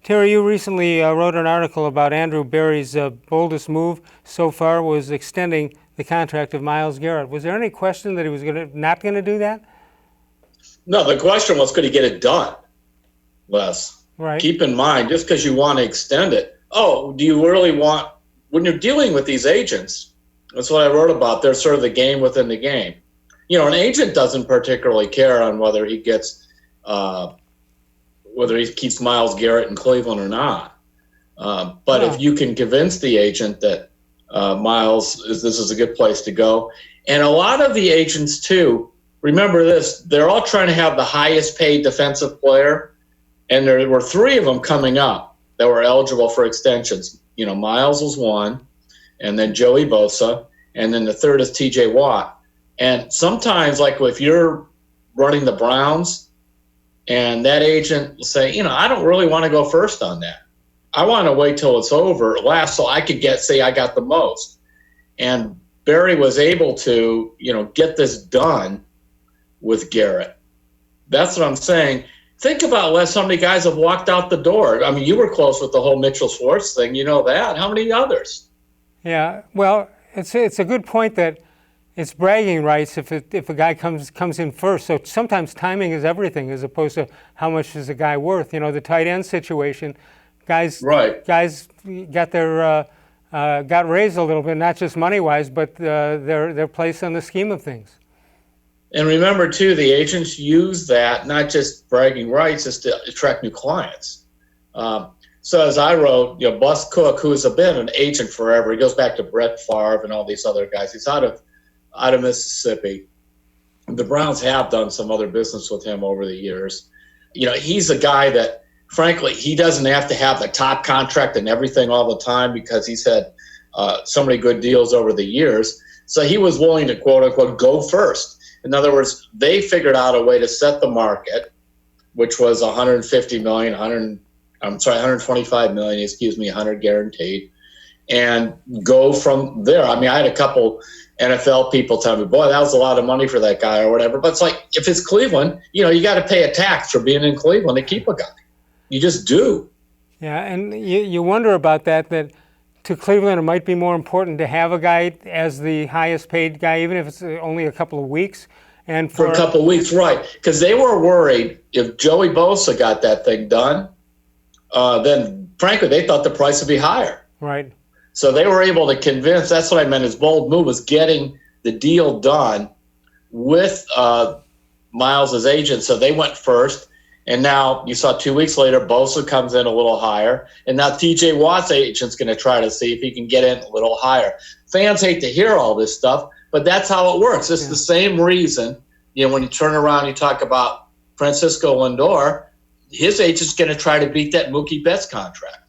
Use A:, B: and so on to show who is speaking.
A: Terry, you recently wrote an article about Andrew Berry's boldest move so far was extending the contract of Myles Garrett. Was there any question that he was not going to do that?
B: No, the question was, could he get it done, Les?
A: Right.
B: Keep in mind, just because you want to extend it, do you really want, when you're dealing with these agents, that's what I wrote about, they're sort of the game within the game. You know, an agent doesn't particularly care on whether he gets, whether he keeps Myles Garrett in Cleveland or not. But if you can convince the agent that this is a good place to go. And a lot of the agents, too, remember this, they're all trying to have the highest paid defensive player. And there were 3 of them coming up that were eligible for extensions. You know, Myles was one, and then Joey Bosa, and then the third is TJ Watt. And sometimes, like if you're running the Browns and that agent will say, you know, I don't really want to go first on that. I want to wait till it's over, last, so I could say I got the most. And Berry was able to, you know, get this done with Garrett. That's what I'm saying. Think about, Les, how many guys have walked out the door. I mean, you were close with the whole Mitchell Schwartz thing. You know that. How many others?
A: Yeah, well, it's a good point that it's bragging rights if a guy comes in first. So sometimes timing is everything as opposed to how much is a guy worth. You know, the tight end situation, guys got their got raised a little bit, not just money-wise, but their place in the scheme of things.
B: And remember, too, the agents use that, not just bragging rights, is to attract new clients. So as I wrote, you know, Bus Cook, who has been an agent forever, he goes back to Brett Favre and all these other guys. He's out of Mississippi. The Browns have done some other business with him over the years. You know, he's a guy that, frankly, he doesn't have to have the top contract and everything all the time because he's had so many good deals over the years. So he was willing to, quote unquote, go first. In other words, they figured out a way to set the market, which was $150 million, 125 million, 100 guaranteed, and go from there. I mean, I had a couple NFL people tell me, boy, that was a lot of money for that guy or whatever. But it's like, if it's Cleveland, you know, you got to pay a tax for being in Cleveland to keep a guy. You just do.
A: Yeah, and you wonder about that to Cleveland, it might be more important to have a guy as the highest paid guy, even if it's only a couple of weeks. And
B: for a couple of weeks, right. Because they were worried if Joey Bosa got that thing done, then, frankly, they thought the price would be higher.
A: Right.
B: So they were able to convince, that's what I meant, his bold move was getting the deal done with Myles' agent. So they went first. And now you saw 2 weeks later, Bosa comes in a little higher. And now TJ Watt's agent's going to try to see if he can get in a little higher. Fans hate to hear all this stuff, but that's how it works. It's the same reason, you know, when you turn around and you talk about Francisco Lindor, his agent's going to try to beat that Mookie Betts contract.